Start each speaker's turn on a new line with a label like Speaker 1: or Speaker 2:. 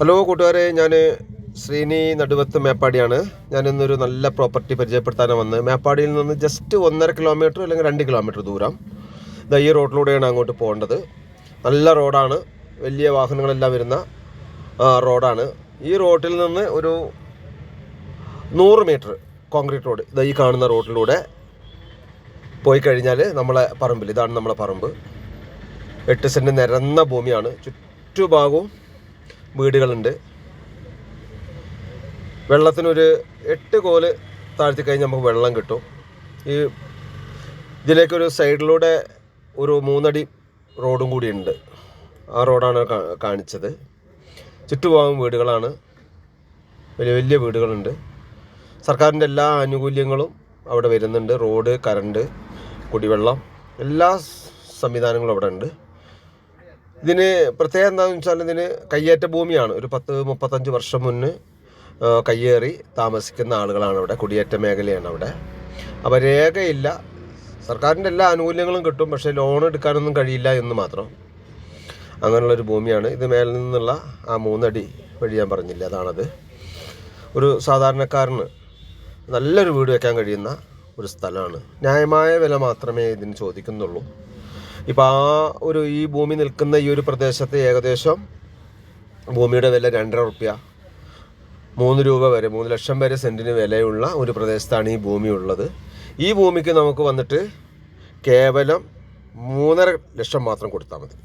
Speaker 1: Hello കൂട്ടുകാരെ, ഞാൻ ശ്രീനി നടുവത്ത് മേപ്പാടിയാണ്. ഞാനിന്നൊരു നല്ല പ്രോപ്പർട്ടി പരിചയപ്പെടുത്താനാണ് വന്നത്. മേപ്പാടിയിൽ നിന്ന് ജസ്റ്റ് 1.5 കിലോമീറ്റർ അല്ലെങ്കിൽ 2 കിലോമീറ്റർ ദൂരം. ഈ റോഡിലൂടെയാണ് അങ്ങോട്ട് പോകേണ്ടത്. നല്ല റോഡാണ്, വലിയ വാഹനങ്ങളെല്ലാം വരുന്ന റോഡാണ്. ഈ റോഡിൽ നിന്ന് ഒരു 100 മീറ്റർ കോൺക്രീറ്റ് റോഡ് ഈ കാണുന്ന റോഡിലൂടെ പോയി കഴിഞ്ഞാൽ നമ്മളെ പറമ്പിൽ, ഇതാണ് നമ്മളെ പറമ്പ്. 8 സെൻറ്റ് നിരന്ന ഭൂമിയാണ്. ചുറ്റുഭാഗവും വീടുകളുണ്ട്. വെള്ളത്തിനൊരു 8 കോല് താഴ്ത്തി കഴിഞ്ഞാൽ നമുക്ക് വെള്ളം കിട്ടും. ഇതിലേക്കൊരു സൈഡിലൂടെ ഒരു 3 അടി റോഡും കൂടിയുണ്ട്. ആ റോഡാണ് കാണിച്ചത്. ചുറ്റുഭാഗം വീടുകളാണ്, വലിയ വലിയ വീടുകളുണ്ട്. സർക്കാരിൻ്റെ എല്ലാ ആനുകൂല്യങ്ങളും അവിടെ വരുന്നുണ്ട്. റോഡ്, കറണ്ട്, കുടിവെള്ളം, എല്ലാ സംവിധാനങ്ങളും അവിടെ ഉണ്ട്. ഇതിന് പ്രത്യേകം എന്താണെന്ന് വെച്ചാൽ, ഇതിന് കയ്യേറ്റ ഭൂമിയാണ്. ഒരു 10-35 വർഷം മുന്നേ കയ്യേറി താമസിക്കുന്ന ആളുകളാണ് അവിടെ. കുടിയേറ്റ മേഖലയാണ് അവിടെ. അപ്പോൾ രേഖയില്ല. സർക്കാരിൻ്റെ എല്ലാ ആനുകൂല്യങ്ങളും കിട്ടും, പക്ഷേ ലോൺ എടുക്കാനൊന്നും കഴിയില്ല എന്ന് മാത്രം. അങ്ങനെയുള്ളൊരു ഭൂമിയാണ് ഇത്. മേലിൽ നിന്നുള്ള ആ 3 അടി വഴി ഞാൻ പറഞ്ഞില്ല, അതാണത്. ഒരു സാധാരണക്കാരന് നല്ലൊരു വീട് വയ്ക്കാൻ കഴിയുന്ന ഒരു സ്ഥലമാണ്. ന്യായമായ വില മാത്രമേ ഇതിന് ചോദിക്കുന്നുള്ളൂ. ഇപ്പോൾ ഈ ഭൂമി നിൽക്കുന്ന ഈ ഒരു പ്രദേശത്ത് ഏകദേശം ഭൂമിയുടെ വില 2.5 റുപ്യ, 3 രൂപ വരെ, 3 ലക്ഷം വരെ സെൻറ്റിന് വിലയുള്ള ഒരു പ്രദേശത്താണ് ഈ ഭൂമി ഉള്ളത്. ഈ ഭൂമിക്ക് നമുക്ക് വന്നിട്ട് കേവലം 3.5 ലക്ഷം മാത്രം കൊടുത്താൽ മതി.